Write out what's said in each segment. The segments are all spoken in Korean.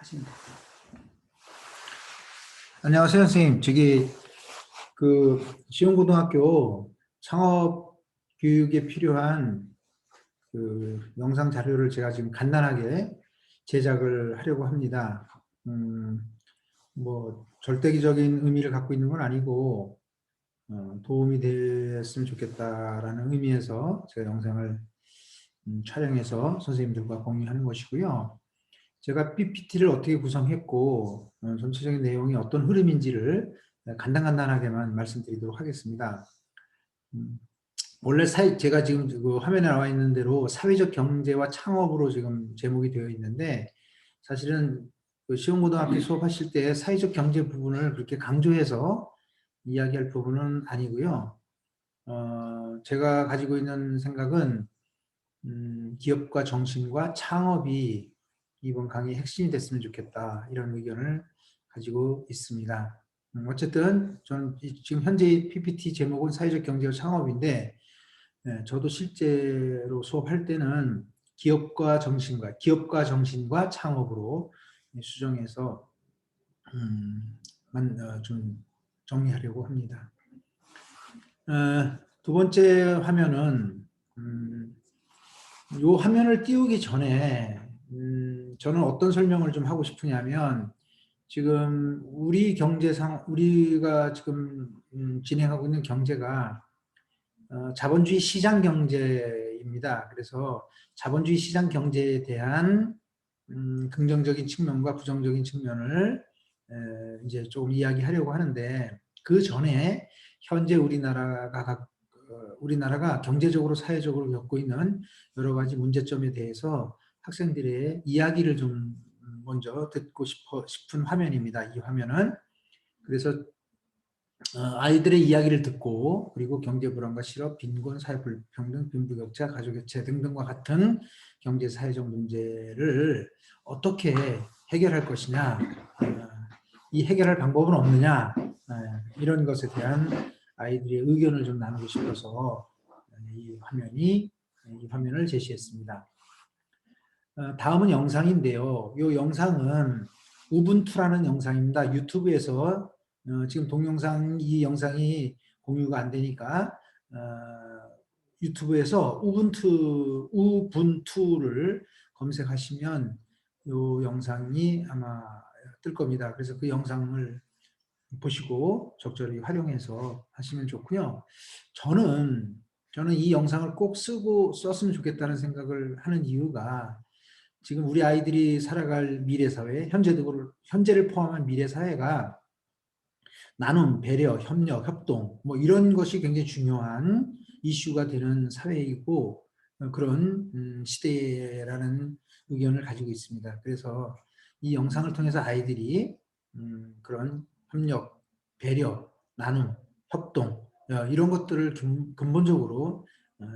하시면 됩니다. 안녕하세요, 선생님. 시흥고등학교 창업 교육에 필요한 영상 자료를 제가 지금 간단하게 제작을 하려고 합니다. 절대적인 의미를 갖고 있는 건 아니고, 도움이 됐으면 좋겠다라는 의미에서 제가 영상을 촬영해서 선생님들과 공유하는 것이고요. 제가 PPT를 어떻게 구성했고 전체적인 내용이 어떤 흐름인지를 간단하게만 말씀드리도록 하겠습니다. 원래 제가 지금 그 화면에 나와 있는 대로 사회적 경제와 창업으로 지금 제목이 되어 있는데, 사실은 그 시흥고등학교 수업하실 때 사회적 경제 부분을 그렇게 강조해서 이야기할 부분은 아니고요. 제가 가지고 있는 생각은 기업과 정신과 창업이 이번 강의의 핵심이 됐으면 좋겠다, 이런 의견을 가지고 있습니다. 어쨌든 저는 지금 현재 PPT 제목은 사회적 경제와 창업인데, 저도 실제로 수업할 때는 기업과 정신과 창업으로 수정해서 좀 정리하려고 합니다. 두 번째 화면은 이 화면을 띄우기 전에 저는 어떤 설명을 좀 하고 싶으냐면, 지금 우리가 지금 진행하고 있는 경제가 자본주의 시장 경제입니다. 그래서 자본주의 시장 경제에 대한 긍정적인 측면과 부정적인 측면을 이제 조금 이야기하려고 하는데, 그 전에 현재 우리나라가 경제적으로 사회적으로 겪고 있는 여러 가지 문제점에 대해서 학생들의 이야기를 좀 먼저 듣고 싶은 화면입니다. 이 화면은. 그래서 아이들의 이야기를 듣고, 그리고 경제 불안과 실업, 빈곤, 사회 불평등, 빈부격차, 가족 해체 등등과 같은 경제 사회적 문제를 어떻게 해결할 것이냐, 이 해결할 방법은 없느냐, 이런 것에 대한 아이들의 의견을 좀 나누고 싶어서 이 화면을 제시했습니다. 다음은 영상인데요. 이 영상은 우분투라는 영상입니다. 유튜브에서 지금 이 영상이 공유가 안 되니까 유튜브에서 우분투를 검색하시면 이 영상이 아마 뜰 겁니다. 그래서 그 영상을 보시고 적절히 활용해서 하시면 좋고요. 저는 이 영상을 꼭 썼으면 좋겠다는 생각을 하는 이유가, 지금 우리 아이들이 살아갈 미래사회, 현재를 포함한 미래사회가 나눔, 배려, 협력, 협동, 이런 것이 굉장히 중요한 이슈가 되는 사회이고, 그런 시대라는 의견을 가지고 있습니다. 그래서 이 영상을 통해서 아이들이 그런 협력, 배려, 나눔, 협동, 이런 것들을 근본적으로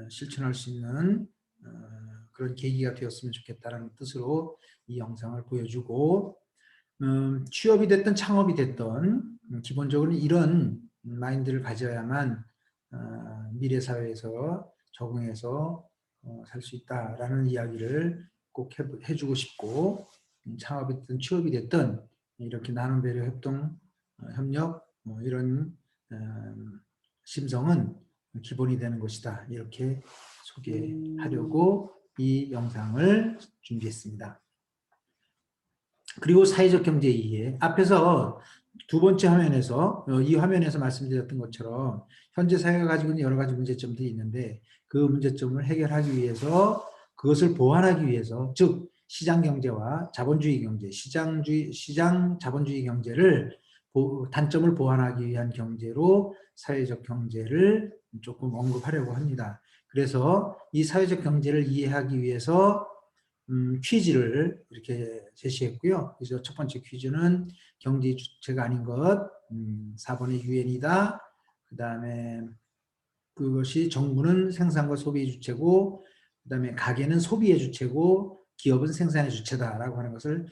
실천할 수 있는 그런 계기가 되었으면 좋겠다는 뜻으로 이 영상을 보여주고, 취업이 됐든 창업이 됐든 기본적으로 이런 마인드를 가져야만 미래 사회에서 적응해서 살 수 있다라는 이야기를 꼭 해주고 싶고, 창업이 됐든 취업이 됐든 이렇게 나눔, 배려, 협동, 협력, 이런 심성은 기본이 되는 것이다, 이렇게 소개하려고 이 영상을 준비했습니다. 그리고 사회적 경제 이해. 앞에서 두 번째 화면에서, 이 화면에서 말씀드렸던 것처럼 현재 사회가 가지고 있는 여러 가지 문제점들이 있는데, 그 문제점을 해결하기 위해서, 그것을 보완하기 위해서, 즉 시장 경제와 자본주의 경제, 시장 자본주의 경제를 단점을 보완하기 위한 경제로 사회적 경제를 조금 언급하려고 합니다. 그래서 이 사회적 경제를 이해하기 위해서 퀴즈를 이렇게 제시했고요. 그래서 첫 번째 퀴즈는 경제의 주체가 아닌 것, 4번의 유엔이다. 그 다음에 그것이 정부는 생산과 소비의 주체고, 그 다음에 가게는 소비의 주체고, 기업은 생산의 주체다라고 하는 것을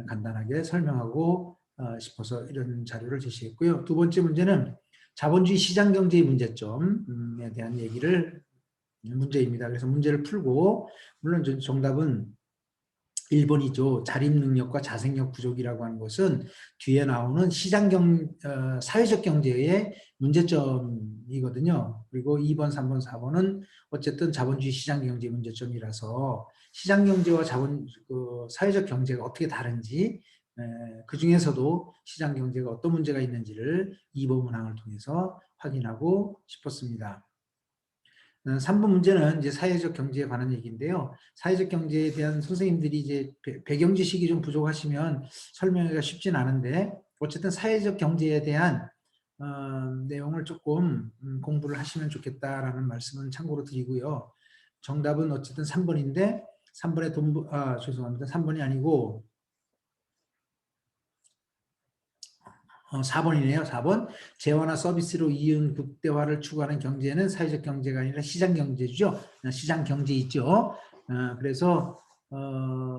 간단하게 설명하고 싶어서 이런 자료를 제시했고요. 두 번째 문제는 자본주의 시장 경제의 문제점에 대한 문제입니다. 그래서 문제를 풀고, 물론 정답은 1번이죠. 자립 능력과 자생력 부족이라고 하는 것은 뒤에 나오는 사회적 경제의 문제점이거든요. 그리고 2번, 3번, 4번은 어쨌든 자본주의 시장 경제 문제점이라서 시장 경제와 사회적 경제가 어떻게 다른지, 그 중에서도 시장 경제가 어떤 문제가 있는지를 2번 문항을 통해서 확인하고 싶었습니다. 3번 문제는 이제 사회적 경제에 관한 얘기인데요. 사회적 경제에 대한 선생님들이 이제 배경 지식이 좀 부족하시면 설명하기가 쉽진 않은데, 어쨌든 사회적 경제에 대한 내용을 조금 공부를 하시면 좋겠다라는 말씀은 참고로 드리고요. 정답은 어쨌든 3번인데 3번의 죄송합니다. 3번이 아니고 4번이네요. 4번. 재화나 서비스로 이은 극대화를 추구하는 경제는 사회적 경제가 아니라 시장 경제죠. 시장 경제 있죠. 그래서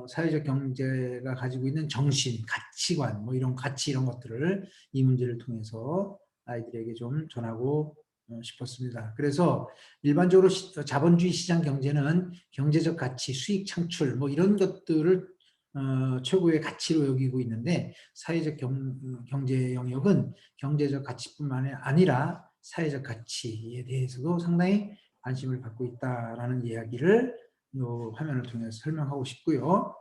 사회적 경제가 가지고 있는 정신, 가치관, 뭐 이런 가치 이런 것들을 이 문제를 통해서 아이들에게 좀 전하고 싶었습니다. 그래서 일반적으로 자본주의 시장 경제는 경제적 가치, 수익 창출 뭐 이런 것들을 최고의 가치로 여기고 있는데, 사회적 경제 영역은 경제적 가치뿐만 아니라 사회적 가치에 대해서도 상당히 관심을 갖고 있다라는 이야기를 이 화면을 통해서 설명하고 싶고요.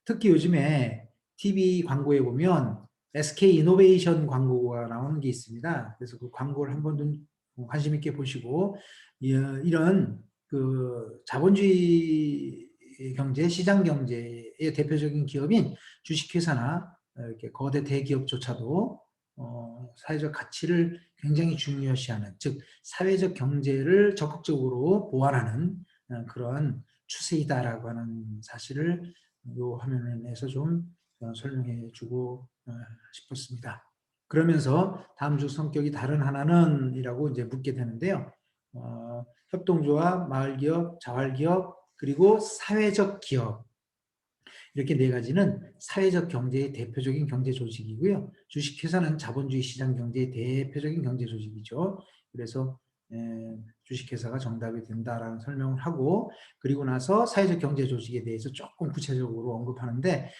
특히 요즘에 TV 광고에 보면 SK 이노베이션 광고가 나오는 게 있습니다. 그래서 그 광고를 한번 관심 있게 보시고, 이런 그 자본주의 경제, 시장 경제의 대표적인 기업인 주식회사나 이렇게 거대 대기업조차도 사회적 가치를 굉장히 중요시하는, 즉 사회적 경제를 적극적으로 보완하는 그런 추세이다라고 하는 사실을 이 화면에서 좀 설명해 주고 싶었습니다. 그러면서 다음 주 성격이 다른 하나는 이라고 이제 묻게 되는데요. 협동조합, 마을기업, 자활기업, 그리고 사회적 기업, 이렇게 네 가지는 사회적 경제의 대표적인 경제 조직이고요. 주식회사는 자본주의 시장 경제의 대표적인 경제 조직이죠. 그래서 주식회사가 정답이 된다라는 설명을 하고, 그리고 나서 사회적 경제 조직에 대해서 조금 구체적으로 언급하는데,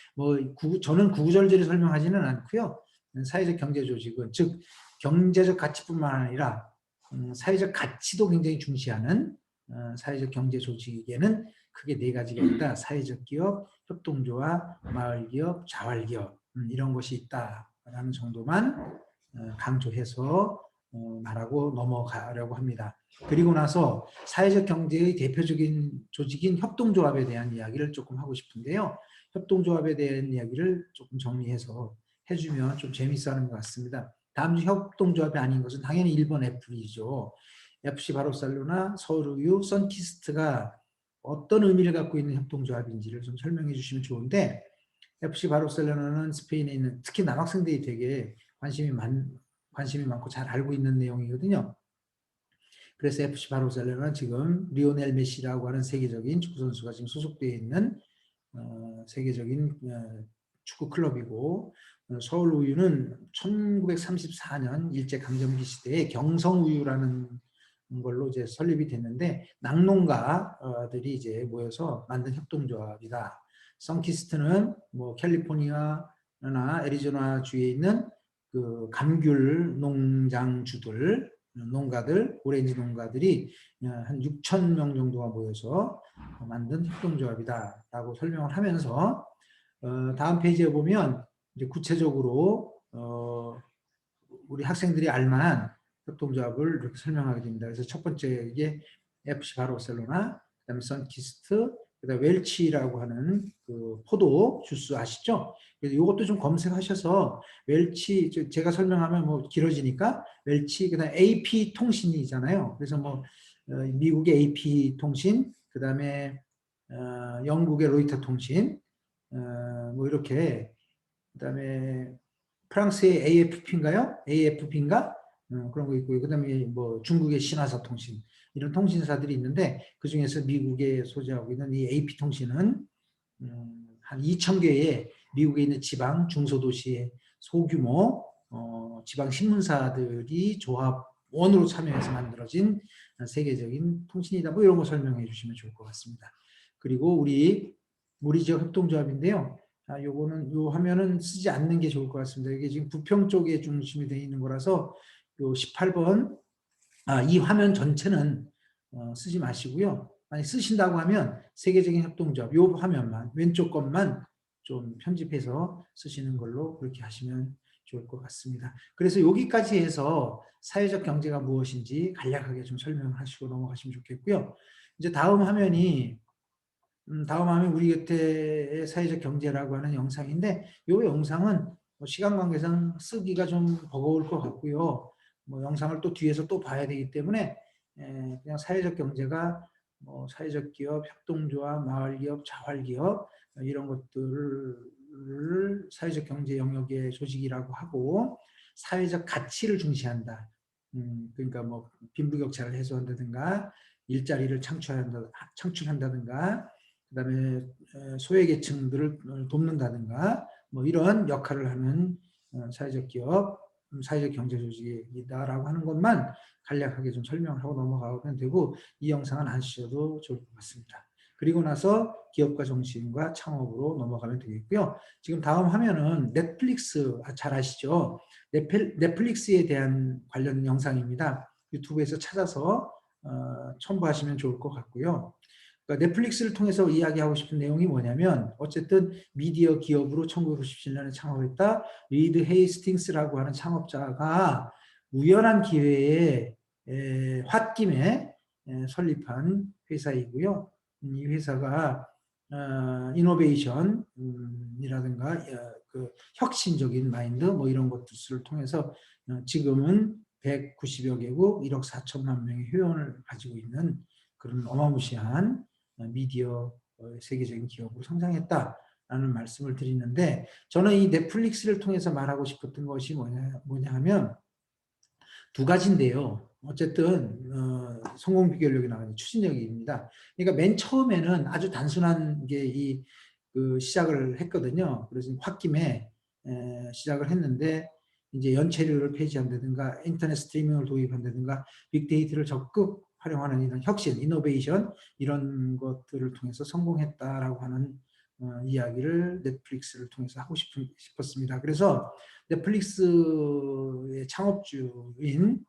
저는 구구절절히 설명하지는 않고요. 사회적 경제 조직은 즉 경제적 가치뿐만 아니라 사회적 가치도 굉장히 중시하는 사회적 경제 조직에는 크게 네 가지가 있다. 사회적 기업, 협동조합, 마을기업, 자활기업 이런 것이 있다라는 정도만 강조해서 말하고 넘어가려고 합니다. 그리고 나서 사회적 경제의 대표적인 조직인 협동조합에 대한 이야기를 조금 하고 싶은데요. 협동조합에 대한 이야기를 조금 정리해서 해주면 좀 재밌어하는 것 같습니다. 다음 주 협동조합이 아닌 것은 당연히 1번 F이죠. FC 바르셀로나, 서울우유, 선키스트가 어떤 의미를 갖고 있는 협동조합인지를 좀 설명해 주시면 좋은데, FC 바르셀로나는 스페인에 있는, 특히 남학생들이 되게 관심이 많고 잘 알고 있는 내용이거든요. 그래서 FC 바르셀로나는 지금 리오넬 메시라고 하는 세계적인 축구 선수가 지금 소속되어 있는 세계적인 축구 클럽이고, 서울우유는 1934년 일제강점기 시대에 경성우유라는 걸로 이제 설립이 됐는데, 낙농가들이 이제 모여서 만든 협동조합이다. 선키스트는 뭐 캘리포니아나 애리조나 주에 있는 그 감귤 농장주들, 농가들, 오렌지 농가들이 한 6천 명 정도가 모여서 만든 협동조합이다라고 설명을 하면서, 다음 페이지에 보면 이제 구체적으로 우리 학생들이 알만한 협동조합을 이렇게 설명하게 됩니다. 그래서 첫 번째 이게 FC 바르셀로나, 그다음에 선키스트, 그다음에 웰치라고 하는 그 포도 주스 아시죠? 그래서 이것도 좀 검색하셔서 웰치, 제가 설명하면 뭐 길어지니까 웰치, 그다음에 AP 통신이잖아요. 그래서 뭐 미국의 AP 통신, 그다음에 영국의 로이터 통신, 뭐 이렇게, 그다음에 프랑스의 AFP인가요? AFP인가? 그런 거 있고, 그 다음에 뭐 중국의 신화사 통신, 이런 통신사들이 있는데, 그 중에서 미국에 소재하고 있는 이 AP통신은 한 2,000개의 미국에 있는 지방, 중소도시의 소규모 지방 신문사들이 조합원으로 참여해서 만들어진 세계적인 통신이다. 뭐 이런 거 설명해 주시면 좋을 것 같습니다. 그리고 우리 우리 지역 협동조합인데요. 요거는 요 화면은 쓰지 않는 게 좋을 것 같습니다. 이게 지금 부평 쪽에 중심이 되어 있는 거라서 요 18번 이 화면 전체는 쓰지 마시고요. 만약 쓰신다고 하면 세계적인 협동조합 요 화면만 왼쪽 것만 좀 편집해서 쓰시는 걸로 그렇게 하시면 좋을 것 같습니다. 그래서 여기까지 해서 사회적 경제가 무엇인지 간략하게 좀 설명하시고 넘어가시면 좋겠고요. 이제 다음 화면이 우리 곁에의 사회적 경제라고 하는 영상인데 이 영상은 뭐 시간 관계상 쓰기가 좀 버거울 것 같고요. 뭐 영상을 또 뒤에서 또 봐야 되기 때문에 그냥 사회적 경제가 뭐 사회적 기업, 협동조합, 마을기업, 자활기업 이런 것들을 사회적 경제 영역의 조직이라고 하고 사회적 가치를 중시한다. 그러니까 뭐 빈부격차를 해소한다든가 일자리를 창출한다든가 그다음에 소외계층들을 돕는다든가 뭐 이런 역할을 하는 사회적 기업, 사회적 경제 조직이다라고 하는 것만 간략하게 좀 설명을 하고 넘어가면 되고 이 영상은 안 쓰셔도 좋을 것 같습니다. 그리고 나서 기업가 정신과 창업으로 넘어가면 되겠고요. 지금 다음 화면은 넷플릭스 잘 아시죠? 넷플릭스에 대한 관련 영상입니다. 유튜브에서 찾아서 첨부하시면 좋을 것 같고요. 그러니까 넷플릭스를 통해서 이야기하고 싶은 내용이 뭐냐면 어쨌든 미디어 기업으로 1997년에 창업했다. 리드 헤이스팅스라고 하는 창업자가 우연한 기회에 홧김에 설립한 회사이고요. 이 회사가 이노베이션이라든가 그 혁신적인 마인드 뭐 이런 것들을 통해서 지금은 190여 개국 1억 4천만 명의 회원을 가지고 있는 그런 어마무시한 미디어 세계적인 기업으로 성장했다라는 말씀을 드리는데 저는 이 넷플릭스를 통해서 말하고 싶었던 것이 뭐냐 하면 두 가지인데요. 어쨌든 성공 비결력이 나가는 추진력입니다. 그러니까 맨 처음에는 아주 단순한 게 그 시작을 했거든요. 그래서 홧김에 시작을 했는데 이제 연체료를 폐지한다든가 인터넷 스트리밍을 도입한다든가 빅데이터를 적극 활용하는 이런 혁신, 이노베이션 이런 것들을 통해서 성공했다라고 하는 이야기를 넷플릭스를 통해서 하고 싶었습니다. 그래서 넷플릭스의 창업주인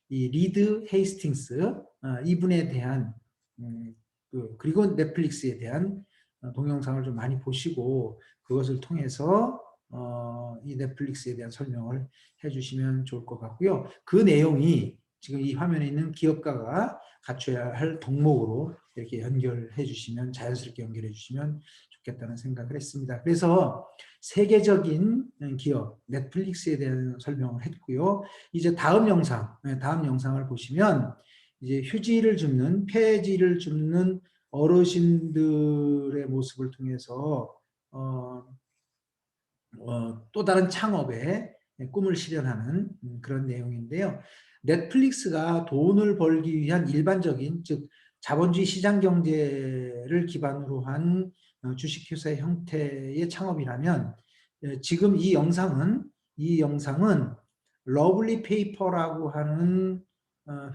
이 리드 헤이스팅스 이분에 대한 그리고 넷플릭스에 대한 동영상을 좀 많이 보시고 그것을 통해서 이 넷플릭스에 대한 설명을 해주시면 좋을 것 같고요. 그 내용이 지금 이 화면에 있는 기업가가 갖춰야 할 덕목으로 이렇게 연결해 주시면 자연스럽게 연결해 주시면 좋겠다는 생각을 했습니다. 그래서 세계적인 기업 넷플릭스에 대한 설명을 했고요. 이제 다음 영상을 보시면 이제 휴지를 줍는 폐지를 줍는 어르신들의 모습을 통해서 또 다른 창업의 꿈을 실현하는 그런 내용인데요. 넷플릭스가 돈을 벌기 위한 일반적인 즉 자본주의 시장 경제를 기반으로 한 주식회사의 형태의 창업이라면 지금 이 영상은 러블리 페이퍼라고 하는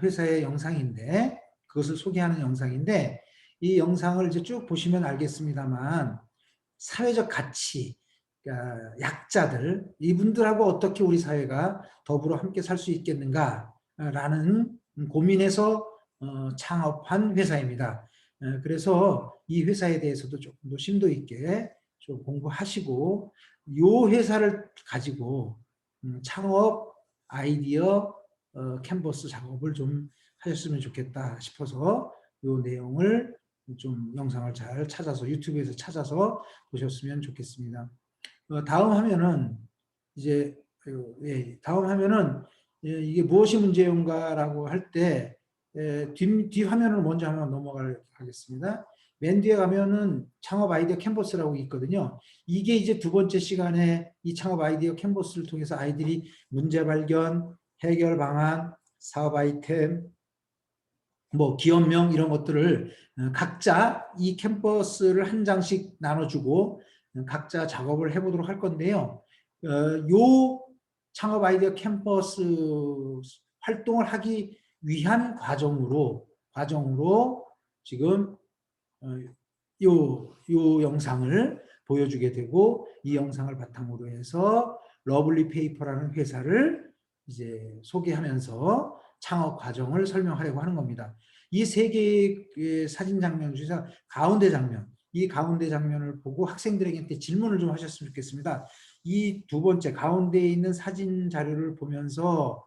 회사의 영상인데 그것을 소개하는 영상인데 이 영상을 이제 쭉 보시면 알겠습니다만 사회적 가치 그러니까 약자들 이분들하고 어떻게 우리 사회가 더불어 함께 살 수 있겠는가라는 고민에서 창업한 회사입니다. 그래서 이 회사에 대해서도 조금 더 심도 있게 좀 공부하시고 이 회사를 가지고 창업 아이디어 캔버스 작업을 좀 하셨으면 좋겠다 싶어서 이 내용을 좀 영상을 잘 찾아서 유튜브에서 찾아서 보셨으면 좋겠습니다. 다음 화면은 이제 다음 화면은 이게 무엇이 문제인가라고 할 때 뒤 화면을 먼저 한번 넘어가겠습니다. 맨 뒤에 가면은 창업 아이디어 캔버스라고 있거든요. 이게 이제 두 번째 시간에 이 창업 아이디어 캔버스를 통해서 아이들이 문제 발견, 해결 방안, 사업 아이템, 뭐 기업명 이런 것들을 각자 이 캠퍼스를 한 장씩 나눠주고 각자 작업을 해보도록 할 건데요. 요 창업 아이디어 캠퍼스 활동을 하기 위한 과정으로 지금 요 영상을 보여주게 되고 이 영상을 바탕으로 해서 러블리 페이퍼라는 회사를 이제 소개하면서 창업 과정을 설명하려고 하는 겁니다. 이 세 개의 사진 장면 중에서 가운데 장면, 이 가운데 장면을 보고 학생들에게 질문을 좀 하셨으면 좋겠습니다. 이 두 번째 가운데에 있는 사진 자료를 보면서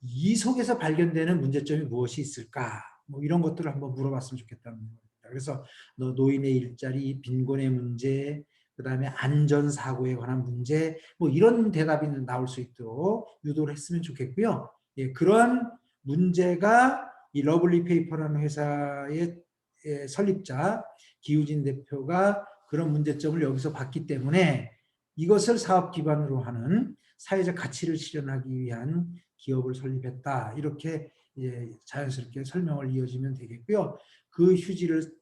이 속에서 발견되는 문제점이 무엇이 있을까? 뭐 이런 것들을 한번 물어봤으면 좋겠다는 겁니다. 그래서 노인의 일자리, 빈곤의 문제, 그다음에 안전사고에 관한 문제, 뭐 이런 대답이 나올 수 있도록 유도를 했으면 좋겠고요. 예, 그러한 문제가 이 러블리 페이퍼라는 회사의 설립자 기우진 대표가 그런 문제점을 여기서 봤기 때문에 이것을 사업 기반으로 하는 사회적 가치를 실현하기 위한 기업을 설립했다. 이렇게 자연스럽게 설명을 이어지면 되겠고요. 그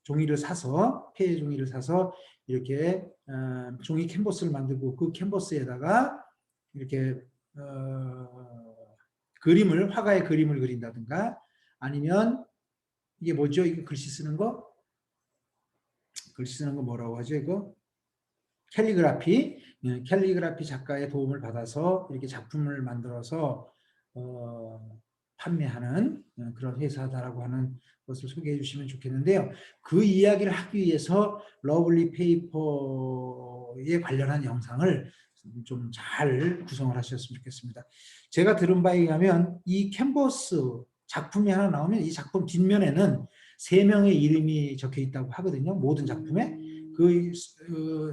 종이를 사서 폐 종이를 사서 이렇게 종이 캔버스를 만들고 그 캔버스에다가 이렇게 화가의 그림을 그린다든가 아니면 이게 뭐죠? 이거 글씨 쓰는 거? 글씨 쓰는 거 뭐라고 하죠? 이거? 캘리그라피 작가의 도움을 받아서 이렇게 작품을 만들어서 판매하는 그런 회사다라고 하는 것을 소개해 주시면 좋겠는데요. 그 이야기를 하기 위해서 러블리 페이퍼에 관련한 영상을 좀 잘 구성을 하셨으면 좋겠습니다. 제가 들은 바에 의하면 이 캔버스 작품이 하나 나오면 이 작품 뒷면에는 3명의 이름이 적혀 있다고 하거든요. 모든 작품에. 그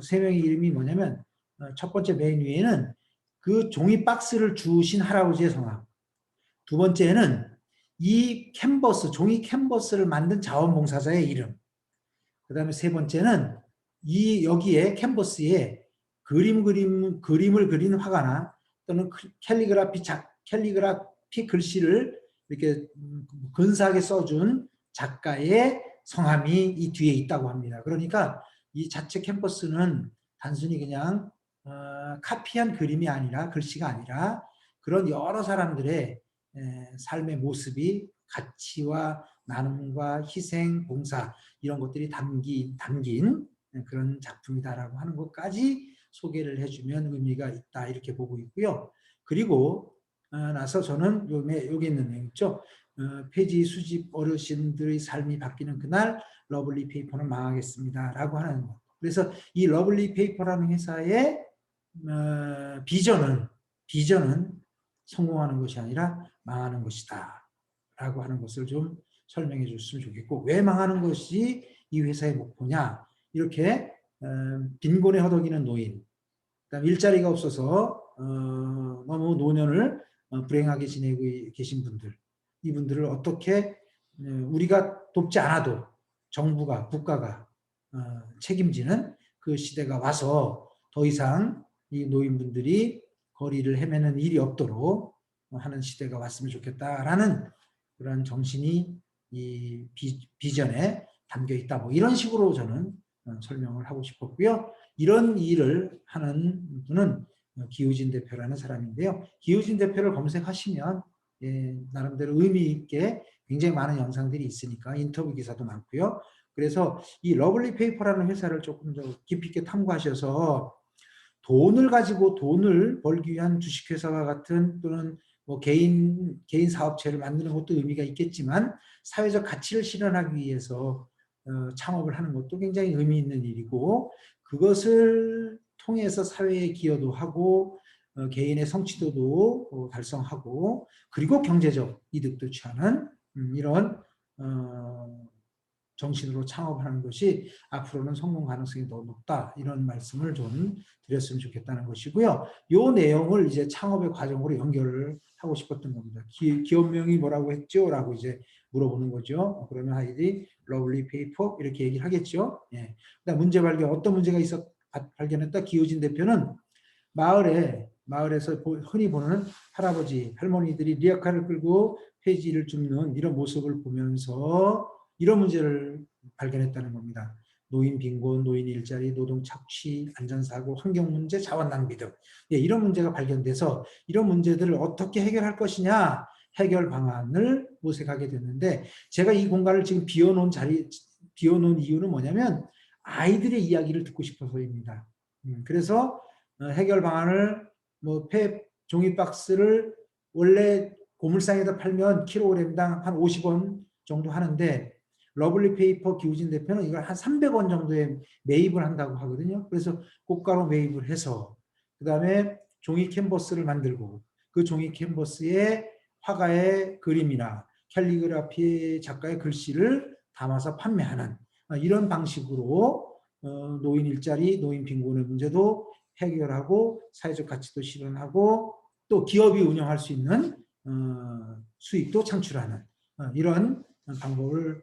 3명의 이름이 뭐냐면 첫 번째 맨 위에는 그 종이 박스를 주신 할아버지의 성함, 두 번째는 이 종이 캔버스를 만든 자원봉사자의 이름, 그 다음에 세 번째는 여기에 캔버스에 그림을 그린 화가나 또는 캘리그라피 글씨를 이렇게 근사하게 써준 작가의 성함이 이 뒤에 있다고 합니다. 그러니까 이 자체 캔버스는 단순히 그냥 카피한 그림이 아니라 글씨가 아니라 그런 여러 사람들의 삶의 모습이 가치와 나눔과 희생, 봉사 이런 것들이 담긴 그런 작품이다라고 하는 것까지 소개를 해주면 의미가 있다 이렇게 보고 있고요. 그리고 나서 저는 여기 있는 내용 있죠. 폐지 수집 어르신들의 삶이 바뀌는 그날 러블리 페이퍼는 망하겠습니다 라고 하는 것. 그래서 이 러블리 페이퍼라는 회사의 비전은 성공하는 것이 아니라 망하는 것이다 라고 하는 것을 좀 설명해 줬으면 좋겠고, 왜 망하는 것이 이 회사의 목표냐, 이렇게 빈곤에 허덕이는 노인, 그다음 일자리가 없어서 너무 노년을 불행하게 지내고 계신 분들, 이분들을 어떻게 우리가 돕지 않아도 정부가, 국가가 책임지는 그 시대가 와서 더 이상 이 노인분들이 거리를 헤매는 일이 없도록 하는 시대가 왔으면 좋겠다라는 그런 정신이 이 비전에 담겨 있다. 뭐 이런 식으로 저는 설명을 하고 싶었고요. 이런 일을 하는 분은 기우진 대표라는 사람인데요. 기우진 대표를 검색하시면 나름대로 의미 있게 굉장히 많은 영상들이 있으니까 인터뷰 기사도 많고요. 그래서 이 러블리 페이퍼라는 회사를 조금 더 깊이 있게 탐구하셔서 돈을 가지고 돈을 벌기 위한 주식회사와 같은 또는 뭐 개인 사업체를 만드는 것도 의미가 있겠지만 사회적 가치를 실현하기 위해서 창업을 하는 것도 굉장히 의미 있는 일이고, 그것을 통해서 사회에 기여도 하고 개인의 성취도도 달성하고 그리고 경제적 이득도 취하는 이런 정신으로 창업하는 것이 앞으로는 성공 가능성이 더 높다, 이런 말씀을 좀 드렸으면 좋겠다는 것이고요. 이 내용을 이제 창업의 과정으로 연결을 하고 싶었던 겁니다. 기업명이 뭐라고 했죠? 라고 이제 물어보는 거죠. 그러면 아이들이 러블리 페이퍼 이렇게 얘기를 하겠죠. 예. 그다음 문제 발견, 어떤 문제가 발견했다? 기우진 대표는 마을에서 흔히 보는 할아버지, 할머니들이 리어카를 끌고 폐지를 줍는 이런 모습을 보면서 이런 문제를 발견했다는 겁니다. 노인 빈곤, 노인 일자리, 노동 착취, 안전사고, 환경 문제, 자원 낭비 등 이런 문제가 발견돼서 이런 문제들을 어떻게 해결할 것이냐, 해결 방안을 모색하게 됐는데, 제가 이 공간을 지금 비워놓은 이유는 뭐냐면 아이들의 이야기를 듣고 싶어서입니다. 그래서 해결 방안을 뭐 종이 박스를 원래 고물상에다 팔면 킬로그램당 한 50원 정도 하는데 러블리 페이퍼 기우진 대표는 이걸 한 300원 정도에 매입을 한다고 하거든요. 그래서 고가로 매입을 해서 그 다음에 종이 캔버스를 만들고 그 종이 캔버스에 화가의 그림이나 캘리그라피 작가의 글씨를 담아서 판매하는 이런 방식으로 노인 일자리, 노인 빈곤의 문제도 해결하고 사회적 가치도 실현하고 또 기업이 운영할 수 있는 수익도 창출하는 이런 방법을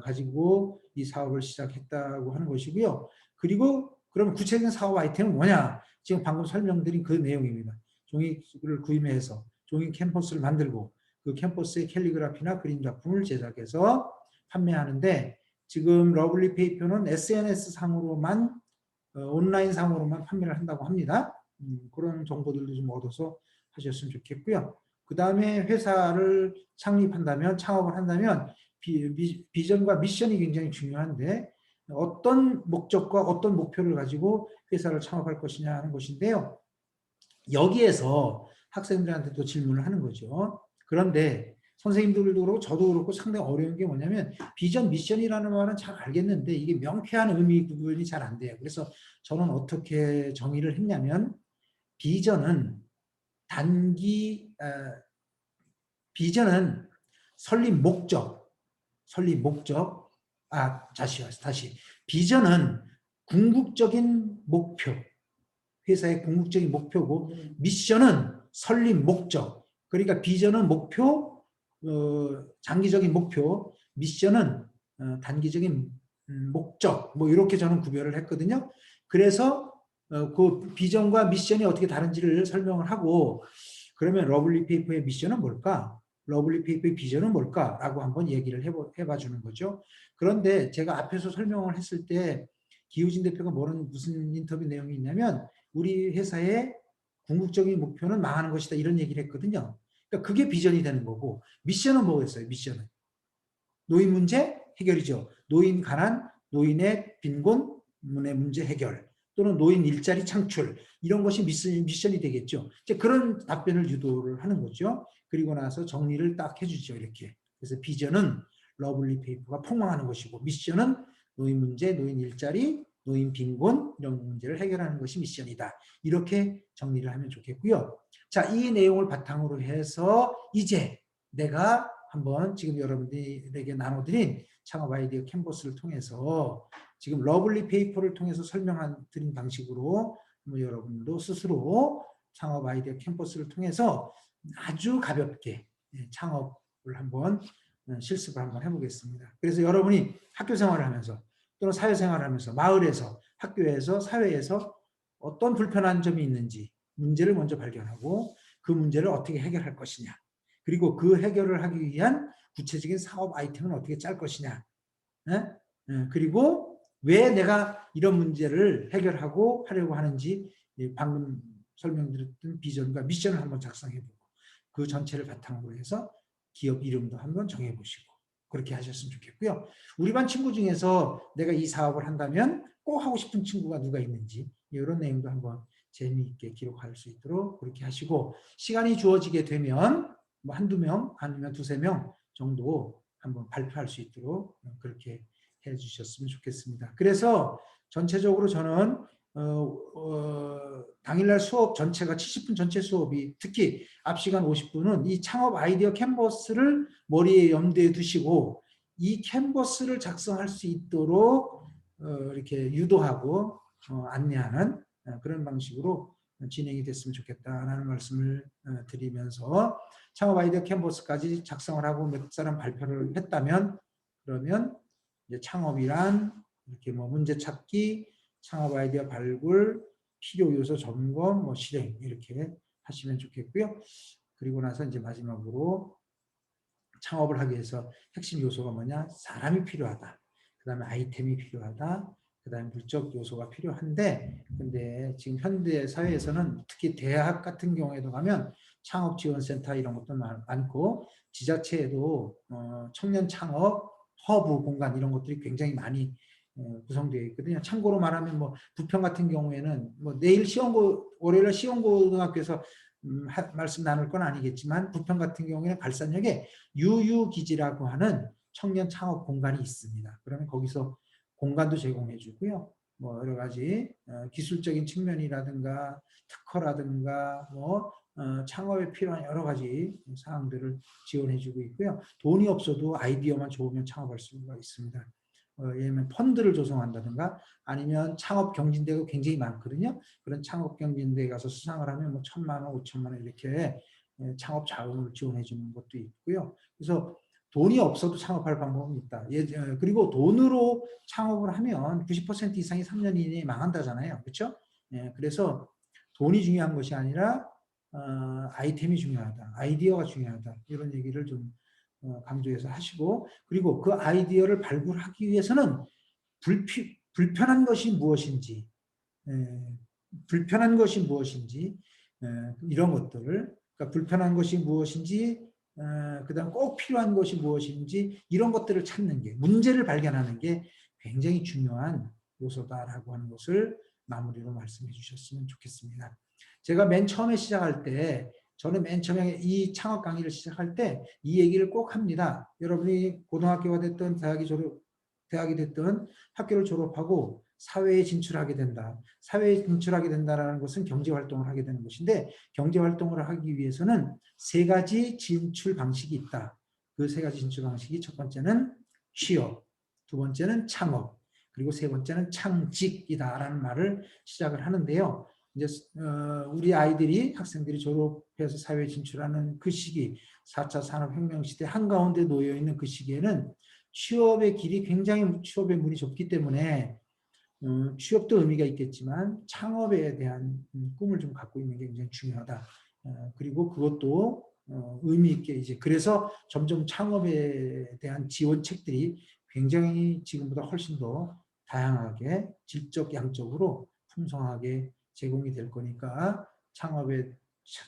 가지고 이 사업을 시작했다고 하는 것이고요. 그리고 그럼 구체적인 사업 아이템은 뭐냐? 지금 방금 설명드린 그 내용입니다. 종이를 구입해서 종이 캔버스를 만들고 그 캔버스에 캘리그라피나 그림 작품을 제작해서 판매하는데 지금 러블리 페이퍼는 SNS 상으로만 온라인 상으로만 판매를 한다고 합니다. 그런 정보들도 좀 얻어서 하셨으면 좋겠고요. 그 다음에 회사를 창업을 한다면 비전과 미션이 굉장히 중요한데 어떤 목적과 어떤 목표를 가지고 회사를 창업할 것이냐 하는 것인데요. 여기에서 학생들한테도 질문을 하는 거죠. 그런데 선생님들도 그렇고 저도 그렇고 상당히 어려운 게 뭐냐면 비전 미션이라는 말은 잘 알겠는데 이게 명쾌한 의미 구분이 잘 안 돼요. 그래서 저는 어떻게 정의를 했냐면 비전은 비전은 설립 목적, 다시. 비전은 궁극적인 목표, 회사의 궁극적인 목표고, 미션은 설립 목적. 그러니까 비전은 목표, 장기적인 목표, 미션은 단기적인 목적, 뭐 이렇게 저는 구별을 했거든요. 그래서 그 비전과 미션이 어떻게 다른지를 설명을 하고, 그러면 러블리 페이퍼의 미션은 뭘까? 러블리 페이퍼의 비전은 뭘까? 라고 한번 얘기를 해봐 주는 거죠. 그런데 제가 앞에서 설명을 했을 때 기우진 대표가 무슨 인터뷰 내용이 있냐면 우리 회사의 궁극적인 목표는 망하는 것이다 이런 얘기를 했거든요. 그러니까 그게 비전이 되는 거고 미션은 뭐겠어요? 미션은 노인 문제 해결이죠. 노인 가난, 노인의 빈곤의 문제 해결 또는 노인 일자리 창출 이런 것이 미션이 되겠죠. 이제 그런 답변을 유도를 하는 거죠. 그리고 나서 정리를 딱 해주죠. 이렇게. 그래서 비전은 러블리 페이퍼가 폭망하는 것이고 미션은 노인 문제, 노인 일자리, 노인 빈곤 이런 문제를 해결하는 것이 미션이다. 이렇게 정리를 하면 좋겠고요. 자, 이 내용을 바탕으로 해서 이제 내가 한번 지금 여러분들에게 나눠드린 창업 아이디어 캔버스를 통해서 지금 러블리 페이퍼를 통해서 설명드린 방식으로 여러분도 스스로 창업 아이디어 캔버스를 통해서 아주 가볍게 창업을 한번 실습을 한번 해보겠습니다. 그래서 여러분이 학교 생활을 하면서 또는 사회생활을 하면서 마을에서 학교에서 사회에서 어떤 불편한 점이 있는지 문제를 먼저 발견하고 그 문제를 어떻게 해결할 것이냐 그리고 그 해결을 하기 위한 구체적인 사업 아이템은 어떻게 짤 것이냐 그리고 왜 내가 이런 문제를 해결하고 하려고 하는지 방금 설명드렸던 비전과 미션을 한번 작성해보고 그 전체를 바탕으로 해서 기업 이름도 한번 정해보시고 그렇게 하셨으면 좋겠고요. 우리 반 친구 중에서 내가 이 사업을 한다면 꼭 하고 싶은 친구가 누가 있는지 이런 내용도 한번 재미있게 기록할 수 있도록 그렇게 하시고 시간이 주어지게 되면 뭐 한두 명 아니면 두세 명 정도 한번 발표할 수 있도록 그렇게 해주셨으면 좋겠습니다. 그래서 전체적으로 저는 당일날 수업 전체가 70분 전체 수업이 특히 앞 시간 50분은 이 창업 아이디어 캔버스를 머리에 염두에 두시고 이 캔버스를 작성할 수 있도록 이렇게 유도하고 안내하는 그런 방식으로 진행이 됐으면 좋겠다라는 말씀을 드리면서 창업 아이디어 캔버스까지 작성을 하고 몇 사람 발표를 했다면 그러면 이제 창업이란 이렇게 뭐 문제 찾기, 창업 아이디어 발굴, 필요 요소 점검, 뭐 실행 이렇게 하시면 좋겠고요. 그리고 나서 이제 마지막으로 창업을 하기 위해서 핵심 요소가 뭐냐? 사람이 필요하다. 그다음에 아이템이 필요하다. 그다음에 물적 요소가 필요한데 근데 지금 현대 사회에서는 특히 대학 같은 경우에도 가면 창업 지원센터 이런 것도 많고 지자체에도 청년 창업 허브 공간 이런 것들이 굉장히 많이 구성되어 있거든요. 참고로 말하면 뭐 부평 같은 경우에는 뭐 내일 월요일 시원고등학교에서 말씀 나눌 건 아니겠지만 부평 같은 경우에는 발산역에 유유기지라고 하는 청년 창업 공간이 있습니다. 그러면 거기서 공간도 제공해 주고요. 뭐 여러 가지 기술적인 측면이라든가 특허라든가 뭐 창업에 필요한 여러 가지 사항들을 지원해 주고 있고요. 돈이 없어도 아이디어만 좋으면 창업할 수가 있습니다. 예를 들면 펀드를 조성한다든가 아니면 창업 경진대가 굉장히 많거든요. 그런 창업 경진대에 가서 수상을 하면 뭐 1,000만 원, 5천만 원 이렇게 창업 자금을 지원해 주는 것도 있고요. 그래서 돈이 없어도 창업할 방법은 있다. 그리고 돈으로 창업을 하면 90% 이상이 3년 이내에 망한다잖아요. 그렇죠? 그래서 돈이 중요한 것이 아니라 아이템이 중요하다. 아이디어가 중요하다. 이런 얘기를 좀 강조해서 하시고, 그리고 그 아이디어를 발굴하기 위해서는 불편한 것이 무엇인지, 불편한 것이 무엇인지, 이런 것들을, 그러니까 불편한 것이 무엇인지, 그다음 꼭 필요한 것이 무엇인지, 이런 것들을 찾는 게, 문제를 발견하는 게 굉장히 중요한 요소다라고 하는 것을 마무리로 말씀해 주셨으면 좋겠습니다. 제가 맨 처음에 시작할 때, 저는 맨 처음에 이 창업 강의를 시작할 때 이 얘기를 꼭 합니다. 여러분이 고등학교가 됐든 대학이 됐든 학교를 졸업하고 사회에 진출하게 된다. 사회에 진출하게 된다는 것은 경제활동을 하게 되는 것인데 경제활동을 하기 위해서는 세 가지 진출 방식이 있다. 그 세 가지 진출 방식이 첫 번째는 취업, 두 번째는 창업, 그리고 세 번째는 창직이다라는 말을 시작을 하는데요. 이제 우리 아이들이 학생들이 졸업해서 사회에 진출하는 그 시기 4차 산업혁명 시대 한가운데 놓여 있는 그 시기에는 취업의 길이 굉장히 취업의 문이 좁기 때문에 취업도 의미가 있겠지만 창업에 대한 꿈을 좀 갖고 있는 게 굉장히 중요하다. 그리고 그것도 의미 있게 이제 그래서 점점 창업에 대한 지원책들이 굉장히 지금보다 훨씬 더 다양하게 질적 양적으로 풍성하게 제공이 될 거니까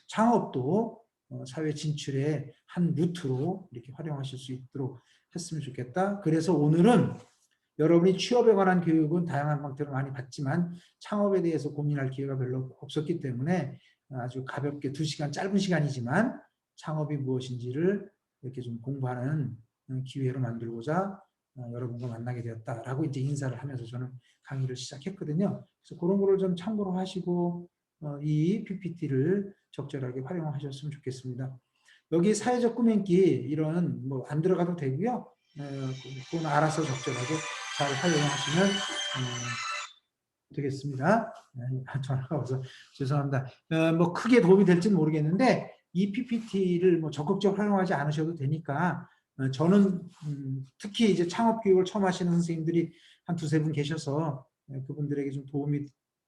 창업도 사회 진출의 한 루트로 이렇게 활용하실 수 있도록 했으면 좋겠다. 그래서 오늘은 여러분이 취업에 관한 교육은 다양한 방식으로 많이 받지만 창업에 대해서 고민할 기회가 별로 없었기 때문에 아주 가볍게 2시간 짧은 시간이지만 창업이 무엇인지를 이렇게 좀 공부하는 기회로 만들고자 여러분과 만나게 되었다라고 이제 인사를 하면서 저는 강의를 시작했거든요. 그래서 그런 거를 좀 참고로 하시고 이 PPT를 적절하게 활용하셨으면 좋겠습니다. 여기 사회적 꾸민기 이런 뭐 안 들어가도 되고요. 그건 알아서 적절하게 잘 활용하시면 되겠습니다. 전화가 와서 죄송합니다. 뭐 크게 도움이 될지는 모르겠는데 이 PPT를 뭐 적극적으로 활용하지 않으셔도 되니까 저는 특히 이제 창업 교육을 처음 하시는 선생님들이 한 2-3분 계셔서 그분들에게 좀 도움이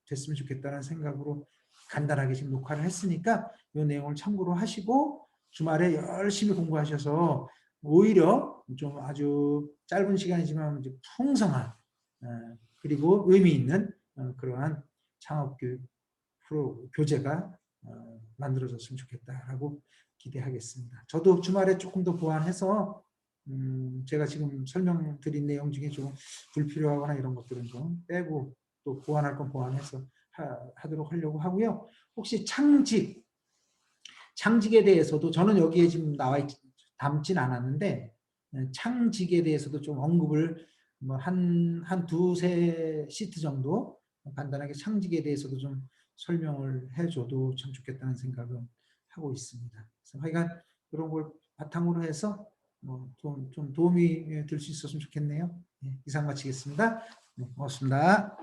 됐으면 좋겠다는 생각으로 간단하게 지금 녹화를 했으니까 이 내용을 참고로 하시고 주말에 열심히 공부하셔서 오히려 좀 아주 짧은 시간이지만 이제 풍성한 그리고 의미 있는 그러한 창업교육 교재가 만들어졌으면 좋겠다라고 기대하겠습니다. 저도 주말에 조금 더 보완해서 제가 지금 설명드린 내용 중에 좀 불필요하거나 이런 것들은 좀 빼고 또 보완할 건 보완해서 하도록 하려고 하고요. 혹시 창직에 대해서도 저는 여기에 지금 담진 않았는데 창직에 대해서도 좀 언급을 뭐 한 2-3 정도 간단하게 창직에 대해서도 좀 설명을 해줘도 참 좋겠다는 생각은 하고 있습니다. 그래서 하여간 그런 걸 바탕으로 해서 좀 도움이 될 수 있었으면 좋겠네요. 이상 마치겠습니다. 고맙습니다.